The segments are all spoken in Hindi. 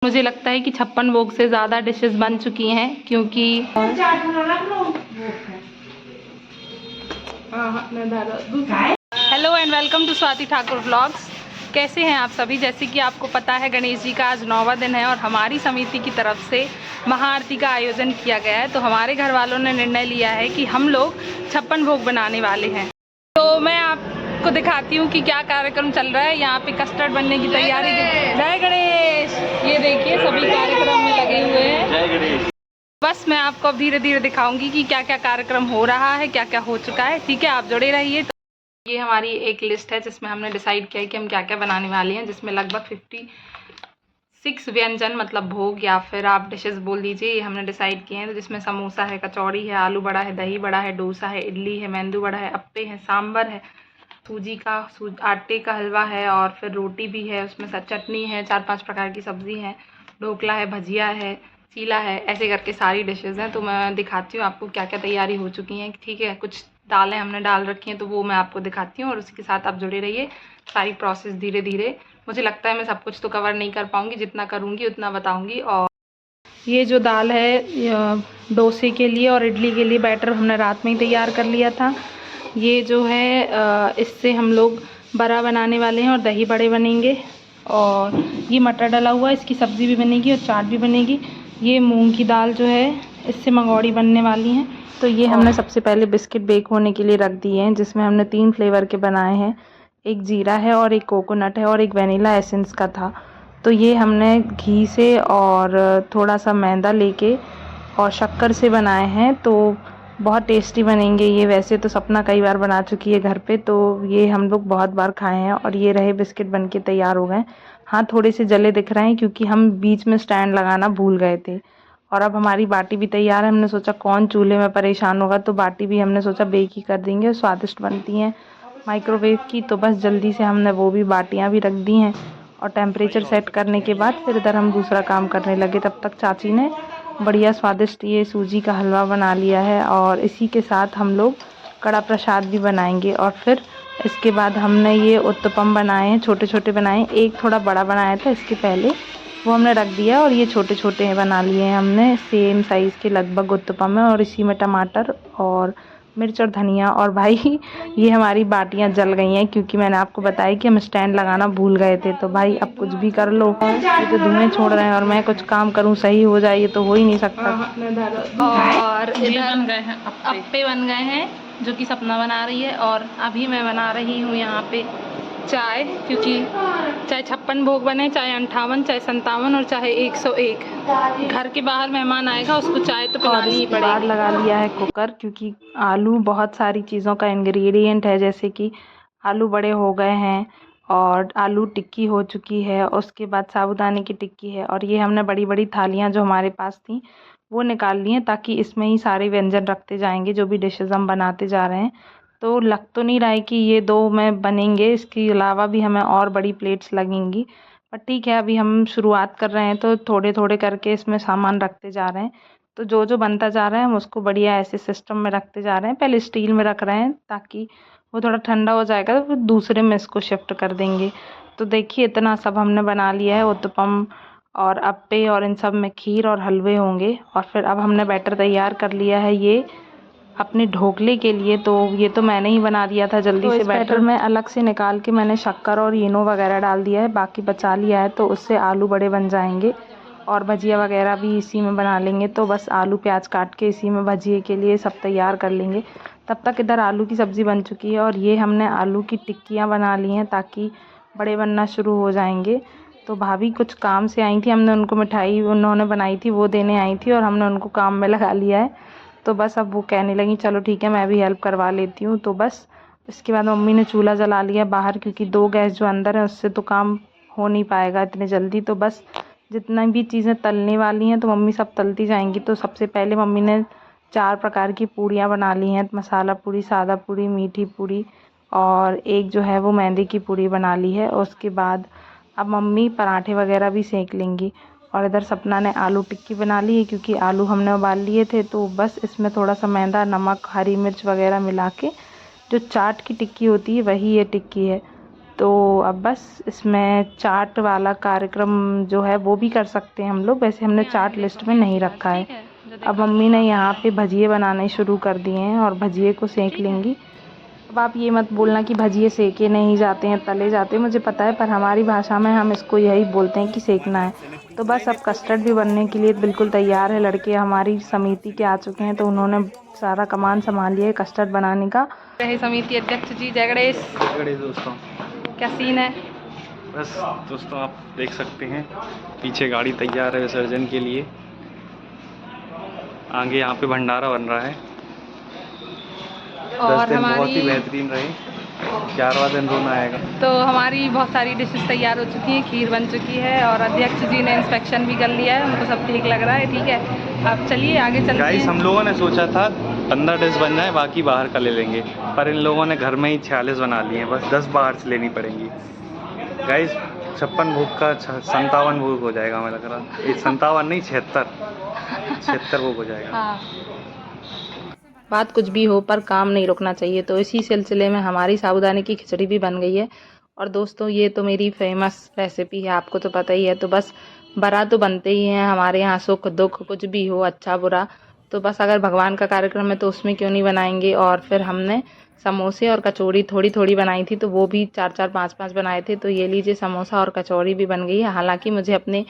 मुझे लगता है कि 56 भोग से ज़्यादा डिशेस बन चुकी हैं, क्योंकि hello and welcome to Swati Thakur vlogs. कैसे हैं आप सभी? जैसे कि आपको पता है, गणेश जी का आज 9वां दिन है और हमारी समिति की तरफ से महाआरती का आयोजन किया गया है। तो हमारे घर वालों ने निर्णय लिया है कि हम लोग 56 भोग बनाने वाले हैं। तो मैं आपको दिखाती हूँ कि क्या कार्यक्रम चल रहा है। यहाँ पे कस्टर्ड बनने की तैयारी। जय गणेश। ये देखिए सभी कार्यक्रम में लगे हुए हैं। जय गणेश। बस मैं आपको अब धीरे धीरे दिखाऊंगी कि क्या क्या कार्यक्रम हो रहा है, क्या क्या हो चुका है। ठीक है, आप जुड़े रहिए। ये हमारी एक लिस्ट है जिसमें हमने डिसाइड किया है कि हम क्या क्या बनाने वाले हैं, जिसमें लगभग 56 व्यंजन, मतलब भोग या फिर आप डिशेस बोल दीजिए, ये हमने डिसाइड किए हैं। तो जिसमें समोसा है, कचौड़ी है, आलू बड़ा है, दही बड़ा है, डोसा है, इडली है, मेंदू बड़ा है, अप्पे हैं, सांभर है, सूजी का आटे का हलवा है, और फिर रोटी भी है, उसमें चटनी है, 4-5 प्रकार की सब्जी है, ढोकला है, भजिया है, चीला है, ऐसे करके सारी डिशेज़ हैं। तो मैं दिखाती हूँ आपको क्या क्या तैयारी हो चुकी हैं। ठीक है, कुछ दालें हमने डाल रखी हैं तो वो मैं आपको दिखाती हूँ, और उसी के साथ आप जुड़े रहिए। सारी प्रोसेस धीरे धीरे, मुझे लगता है मैं सब कुछ तो कवर नहीं कर पाऊँगी, जितना करूँगी उतना बताऊँगी। और ये जो दाल है डोसे के लिए और इडली के लिए बैटर हमने रात में ही तैयार कर लिया था। ये जो है इससे हम लोग बड़ा बनाने वाले हैं और दही बड़े बनेंगे। और ये मटर डला हुआ है, इसकी सब्ज़ी भी बनेगी और चाट भी बनेगी। ये मूंग की दाल जो है, इससे मंगौड़ी बनने वाली हैं। तो ये हमने सबसे पहले बिस्किट बेक होने के लिए रख दिए हैं, जिसमें हमने 3 फ्लेवर के बनाए हैं। एक जीरा है और एक कोकोनट है और एक वनीला एसेंस का था। तो ये हमने घी से और थोड़ा सा मैदा लेके और शक्कर से बनाए हैं। तो बहुत टेस्टी बनेंगे ये। वैसे तो सपना कई बार बना चुकी है घर पे, तो ये हम लोग बहुत बार खाए हैं। और ये रहे बिस्किट बन के तैयार हो गए। हाँ, थोड़े से जले दिख रहे हैं क्योंकि हम बीच में स्टैंड लगाना भूल गए थे। और अब हमारी बाटी भी तैयार है। हमने सोचा कौन चूल्हे में परेशान होगा, तो बाटी भी हमने सोचा बेक ही कर देंगे। स्वादिष्ट बनती हैं माइक्रोवेव की। तो बस जल्दी से हमने वो भी बाटियाँ भी रख दी हैं। और टेम्परेचर सेट करने के बाद फिर इधर हम दूसरा काम करने लगे। तब तक चाची ने बढ़िया स्वादिष्ट ये सूजी का हलवा बना लिया है। और इसी के साथ हम लोग कड़ा प्रसाद भी बनाएंगे। और फिर इसके बाद हमने ये उत्तपम बनाए हैं, छोटे छोटे बनाए। एक थोड़ा बड़ा बनाया था इसके पहले, वो हमने रख दिया। और ये छोटे छोटे बना लिए हैं हमने, सेम साइज़ के लगभग उत्तपम है। और इसी में टमाटर और मिर्च और धनिया। और भाई ये हमारी बाटियां जल गई हैं क्योंकि मैंने आपको बताया कि हम स्टैंड लगाना भूल गए थे। तो भाई अब कुछ भी कर लो, ये तो धुएं छोड़ रहे हैं और मैं कुछ काम करूं सही हो जाए, ये तो हो ही नहीं सकता। और इधर बन गए हैं अप्पे बन गए हैं, जो कि सपना बना रही है। और अभी मैं बना रही हूँ यहाँ पे चाय, क्योंकि चाहे 56 भोग बने, चाहे 58, चाहे 57 और चाहे 101, घर के बाहर मेहमान आएगा उसको चाय तो पिलानी ही पड़ेगी। बाद लगा लिया है कुकर, क्योंकि आलू बहुत सारी चीज़ों का इंग्रेडिएंट है। जैसे कि आलू बड़े हो गए हैं और आलू टिक्की हो चुकी है, उसके बाद साबूदाने की टिक्की है। और ये हमने बड़ी बड़ी थालियाँ जो हमारे पास थी वो निकाल ली हैं, ताकि इसमें ही सारे व्यंजन रखते जाएंगे जो भी डिशेज़ हम बनाते जा रहे हैं। तो लग तो नहीं रहा है कि ये 2 में बनेंगे, इसके अलावा भी हमें और बड़ी प्लेट्स लगेंगी। पर ठीक है, अभी हम शुरुआत कर रहे हैं तो थोड़े थोड़े करके इसमें सामान रखते जा रहे हैं। तो जो जो बनता जा रहा है हम उसको बढ़िया ऐसे सिस्टम में रखते जा रहे हैं। पहले स्टील में रख रहे हैं ताकि वो थोड़ा ठंडा हो जाएगा तो फिर दूसरे में इसको शिफ्ट कर देंगे। तो देखिए इतना सब हमने बना लिया है। उत्तपम और अप्पे और इन सब में खीर और हलवे होंगे। और फिर अब हमने बैटर तैयार कर लिया है ये अपने ढोकले के लिए। तो ये तो मैंने ही बना दिया था जल्दी से। बैटर में अलग से निकाल के मैंने शक्कर और इनो वगैरह डाल दिया है, बाकी बचा लिया है। तो उससे आलू बड़े बन जाएंगे और भजिया वगैरह भी इसी में बना लेंगे। तो बस आलू प्याज काट के इसी में भजिए के लिए सब तैयार कर लेंगे। तब तक इधर आलू की सब्ज़ी बन चुकी है और ये हमने आलू की टिक्कियाँ बना ली हैं ताकि बड़े बनना शुरू हो जाएंगे। तो भाभी कुछ काम से आई थी, हमने उनको मिठाई उन्होंने बनाई थी वो देने आई थी और हमने उनको काम में लगा लिया है। तो बस अब वो कहने लगी चलो ठीक है मैं भी हेल्प करवा लेती हूँ। तो बस इसके बाद मम्मी ने चूल्हा जला लिया बाहर, क्योंकि 2 गैस जो अंदर है उससे तो काम हो नहीं पाएगा इतने जल्दी। तो बस जितना भी चीज़ें तलने वाली हैं तो मम्मी सब तलती जाएंगी। तो सबसे पहले मम्मी ने 4 प्रकार की पूड़ियाँ बना ली हैं, मसाला पूड़ी, सादा पूड़ी, मीठी पूड़ी और एक जो है वो मैदे की पूड़ी बना ली है। और उसके बाद अब मम्मी पराठे वगैरह भी सेक लेंगी। और इधर सपना ने आलू टिक्की बना ली है, क्योंकि आलू हमने उबाल लिए थे। तो बस इसमें थोड़ा सा मैदा, नमक, हरी मिर्च वगैरह मिला के जो चाट की टिक्की होती है वही ये टिक्की है। तो अब बस इसमें चाट वाला कार्यक्रम जो है वो भी कर सकते हैं हम लोग। वैसे हमने चाट लिस्ट में नहीं रखा है। अब मम्मी ने यहाँ पे भजिए बनाने शुरू कर दिए हैं और भजिए को सेंक लेंगी। अब आप ये मत बोलना कि भजिए सेके नहीं जाते हैं, तले जाते हैं, मुझे पता है, पर हमारी भाषा में हम इसको यही बोलते हैं कि सेकना है। तो बस अब कस्टर्ड भी बनने के लिए बिल्कुल तैयार है। लड़के हमारी समिति के आ चुके हैं तो उन्होंने सारा कमान संभाल लिया है कस्टर्ड बनाने का। रहे समिति अध्यक्ष जी, जय गणेश। दोस्तों, क्या सीन है? बस दोस्तों आप देख सकते हैं पीछे गाड़ी तैयार है विसर्जन के लिए। आगे यहाँ पे भंडारा बन रहा है। और 10 दिन हमारी बहुत ही बेहतरीन रहे। 11वां दिन रोना आएगा। तो हमारी बहुत सारी डिशेस तैयार हो चुकी हैं, खीर बन चुकी है और अध्यक्ष जी ने इंस्पेक्शन भी कर लिया है, उनको सब ठीक लग रहा है। ठीक है, अब चलिए आगे चलते हैं। गाइस, हम लोगों ने सोचा था 15 डिश बन जाए, बाकी बाहर का ले लेंगे, पर इन लोगों ने घर में ही 46 बना लिए हैं। बस 10 बाहर से लेनी पड़ेंगी। गाइस 56 भोग का 57 भोग हो जाएगा, हमें लग रहा है। 57 नहीं, 76 भोग हो जाएगा। हाँ। बात कुछ भी हो पर काम नहीं रुकना चाहिए। तो इसी सिलसिले में हमारी साबूदाने की खिचड़ी भी बन गई है। और दोस्तों ये तो मेरी फेमस रेसिपी है, आपको तो पता ही है। तो बस बड़ा तो बनते ही हैं हमारे यहाँ, सुख दुख कुछ भी हो, अच्छा बुरा। तो बस अगर भगवान का कार्यक्रम है तो उसमें क्यों नहीं बनाएंगे। और फिर हमने समोसे और कचौड़ी थोड़ी थोड़ी बनाई थी, तो वो भी 4-4 5-5 बनाए थे। तो ये लीजिए, समोसा और कचौड़ी भी बन गई है। हालांकि मुझे अपने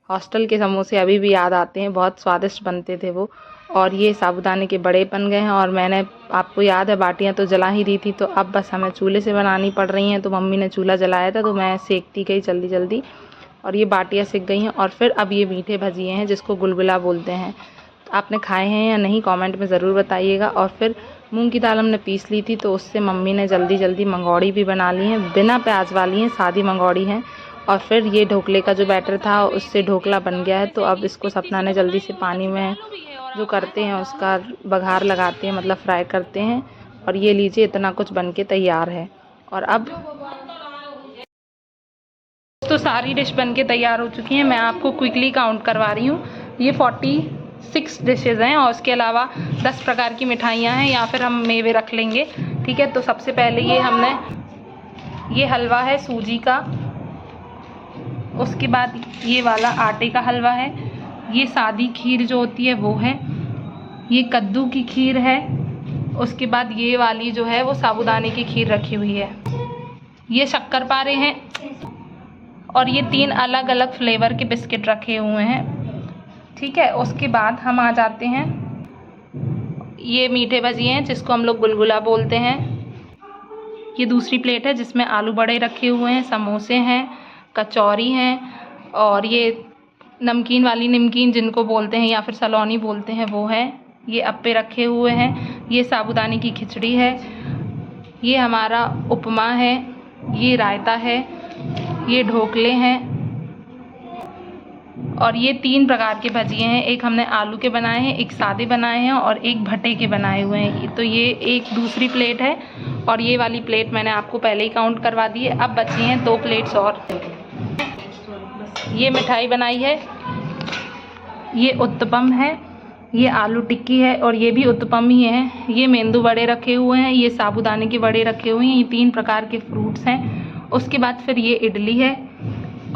हॉस्टल के समोसे अभी भी याद आते हैं, बहुत स्वादिष्ट बनते थे वो। और ये साबूदाने के बड़े बन गए हैं। और मैंने, आपको याद है, बाटियां तो जला ही दी थी। तो अब बस हमें चूल्हे से बनानी पड़ रही हैं। तो मम्मी ने चूल्हा जलाया था तो मैं सेकती गई जल्दी जल्दी, और ये बाटियां सिक गई हैं। और फिर अब ये मीठे भजिए हैं जिसको गुलगुला बोलते हैं। तो आपने खाए हैं या नहीं कमेंट में ज़रूर बताइएगा। और फिर मूंग की दाल हमने पीस ली थी तो उससे मम्मी ने जल्दी जल्दी मंगौड़ी भी बना ली हैं, बिना प्याज वाली हैं, सादी मंगौड़ी हैं। और फिर ये ढोकले का जो बैटर था उससे ढोकला बन गया है। तो अब इसको सपना ने जल्दी से पानी में जो करते हैं उसका बघार लगाते हैं, मतलब फ्राई करते हैं। और ये लीजिए, इतना कुछ बन के तैयार है। और अब तो सारी डिश बन के तैयार हो चुकी हैं। मैं आपको क्विकली काउंट करवा रही हूँ। ये 46 डिशेज़ हैं और उसके अलावा 10 प्रकार की मिठाइयाँ हैं, या फिर हम मेवे रख लेंगे। ठीक है, तो सबसे पहले ये हलवा है सूजी का। उसके बाद ये वाला आटे का हलवा है। ये सादी खीर जो होती है वो है। ये कद्दू की खीर है। उसके बाद ये वाली जो है वो साबूदाने की खीर रखी हुई है। ये शक्करपारे हैं। और ये 3 अलग अलग फ्लेवर के बिस्किट रखे हुए हैं। ठीक है, उसके बाद हम आ जाते हैं, ये मीठे भजिए हैं जिसको हम लोग गुलगुला बोलते हैं। ये दूसरी प्लेट है जिसमें आलू बड़े रखे हुए हैं, समोसे हैं, कचौरी हैं, और ये नमकीन वाली निमकीन जिनको बोलते हैं या फिर सलोनी बोलते हैं वो है। ये अप्पे रखे हुए हैं। ये साबूदाने की खिचड़ी है। ये हमारा उपमा है। ये रायता है। ये ढोकले हैं। और ये 3 प्रकार के भजिए हैं। एक हमने आलू के बनाए हैं, एक सादे बनाए हैं और एक भट्टे के बनाए हुए हैं। तो ये एक दूसरी प्लेट है और ये वाली प्लेट मैंने आपको पहले ही काउंट करवा दी है। अब बची हैं 2 प्लेट्स और। ये मिठाई बनाई है। ये उत्तपम है। ये आलू टिक्की है और ये भी उत्तपम ही है। ये मेंदू वड़े रखे हुए हैं। ये साबूदाने के वड़े रखे हुए हैं। ये 3 प्रकार के फ्रूट्स हैं। उसके बाद फिर ये इडली है।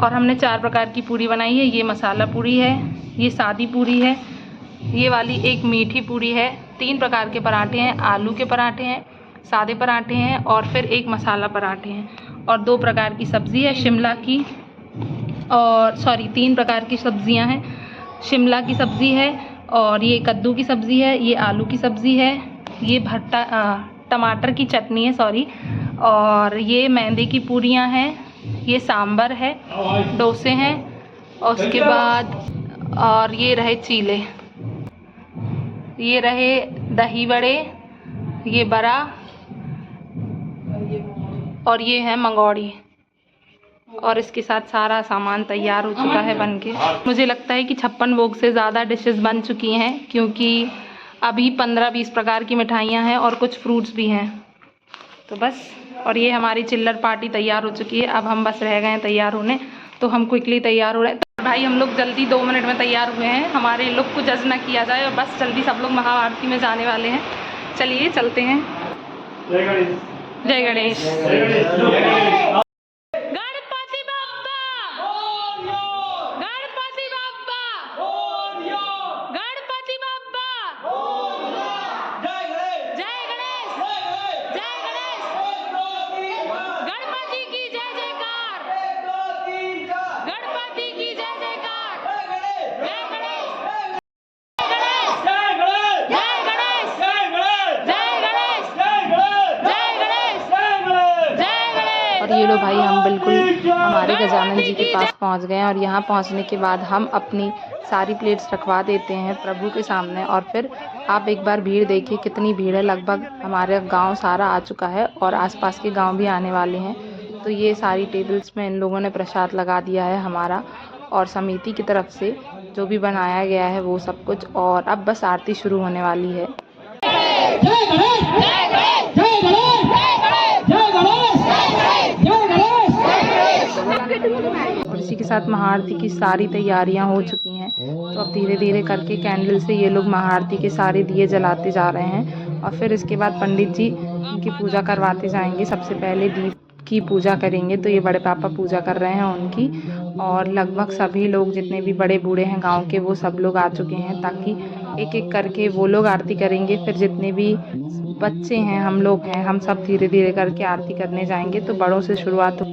और हमने 4 प्रकार की पूरी बनाई है। ये मसाला पूरी है। ये सादी पूरी है। ये वाली एक मीठी पूरी है। 3 प्रकार के पराठे हैं। आलू के पराठे हैं, सादे पराठे हैं और फिर एक मसाला पराठे हैं। और 2 प्रकार की सब्ज़ी है शिमला की, और 3 प्रकार की सब्ज़ियां हैं। शिमला की सब्ज़ी है और ये कद्दू की सब्ज़ी है। ये आलू की सब्ज़ी है। ये टमाटर की चटनी है, और ये मैदे की पूरियां हैं। ये सांभर है, डोसे हैं, और उसके बाद और ये रहे चीले, ये रहे दही बड़े, ये बड़ा, और ये है मंगौड़ी। और इसके साथ सारा सामान तैयार हो चुका है बनके। मुझे लगता है कि 56 भोग से ज़्यादा डिशेस बन चुकी हैं, क्योंकि अभी 15-20 प्रकार की मिठाइयाँ हैं और कुछ फ्रूट्स भी हैं। तो बस, और ये हमारी चिल्लर पार्टी तैयार हो चुकी है। अब हम बस रह गए हैं तैयार होने, तो हम क्विकली तैयार हो रहे हैं। तो भाई हम लोग जल्दी 2 मिनट में तैयार हुए हैं। हमारे लुक को जज ना किया जाए, और बस जल्दी सब लोग महाआरती में जाने वाले हैं। चलिए चलते हैं। जय गणेश। गणपति बाप्पा, गणपति बाप्पा, गणपति बाप्पा, जय गणेश, जय गणेश, गणपति की जय जयकार, गणपति की जय जयकार, जय गणेश, और ये लो भाई, हम बिल्कुल हमारे गजानन जी के पास पहुंच गए हैं और यहाँ पहुंचने के बाद हम अपनी सारी प्लेट्स रखवा देते हैं प्रभु के सामने। और फिर आप एक बार भीड़ देखिए कितनी भीड़ है, लगभग हमारा गांव सारा आ चुका है और आसपास के गांव भी आने वाले हैं। तो ये सारी टेबल्स में इन लोगों ने प्रसाद लगा दिया है हमारा, और समिति की तरफ से जो भी बनाया गया है वो सब कुछ। और अब बस आरती शुरू होने वाली है। और इसी के साथ महाआरती की सारी तैयारियां हो चुकी हैं। तो अब धीरे धीरे करके कैंडल से ये लोग महाआरती के सारे दिए जलाते जा रहे हैं और फिर इसके बाद पंडित जी उनकी पूजा करवाते जाएंगे। सबसे पहले दीप की पूजा करेंगे, तो ये बड़े पापा पूजा कर रहे हैं उनकी। और लगभग सभी लोग जितने भी बड़े बूढ़े हैं गांव के वो सब लोग आ चुके हैं, ताकि एक एक करके वो लोग आरती करेंगे। फिर जितने भी बच्चे हैं, हम लोग हैं, हम सब धीरे धीरे करके आरती करने जाएंगे। तो बड़ों से शुरुआत हो।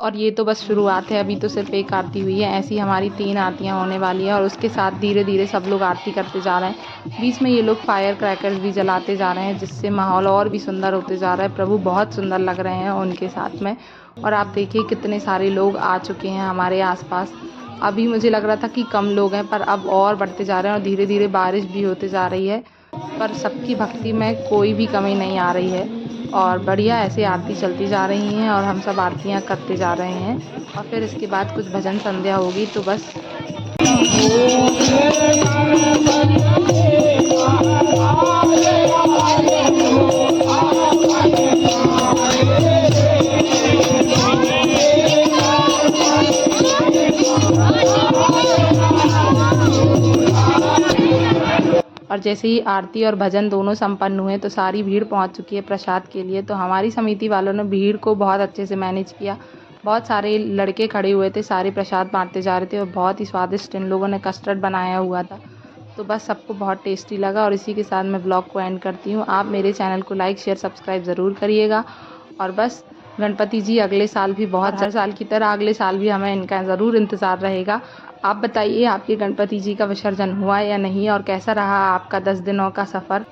और ये तो बस शुरुआत है, अभी तो सिर्फ एक आरती हुई है। ऐसी हमारी 3 आरतियां होने वाली हैं और उसके साथ धीरे धीरे सब लोग आरती करते जा रहे हैं। बीच में ये लोग फायर क्रैकर्स भी जलाते जा रहे हैं, जिससे माहौल और भी सुंदर होते जा रहा है। प्रभु बहुत सुंदर लग रहे हैं उनके साथ में। और आप देखिए कितने सारे लोग आ चुके हैं हमारे आसपास। अभी मुझे लग रहा था कि कम लोग हैं, पर अब और बढ़ते जा रहे हैं और धीरे धीरे बारिश भी होते जा रही है। पर सबकी भक्ति में कोई भी कमी नहीं आ रही है और बढ़िया ऐसे आरती चलती जा रही हैं और हम सब आरतियां करते जा रहे हैं। और फिर इसके बाद कुछ भजन संध्या होगी। तो बस और जैसे ही आरती और भजन दोनों संपन्न हुए तो सारी भीड़ पहुंच चुकी है प्रसाद के लिए। तो हमारी समिति वालों ने भीड़ को बहुत अच्छे से मैनेज किया। बहुत सारे लड़के खड़े हुए थे, सारे प्रसाद बांटते जा रहे थे और बहुत ही स्वादिष्ट इन लोगों ने कस्टर्ड बनाया हुआ था। तो बस सबको बहुत टेस्टी लगा। और इसी के साथ मैं ब्लॉग को एंड करती हूँ। आप मेरे चैनल को लाइक शेयर सब्सक्राइब ज़रूर करिएगा। और बस गणपति जी अगले साल भी बहुत हर साल की तरह अगले साल भी हमें इनका ज़रूर इंतज़ार रहेगा। आप बताइए आपके गणपति जी का विसर्जन हुआ या नहीं और कैसा रहा आपका 10 दिनों का सफ़र।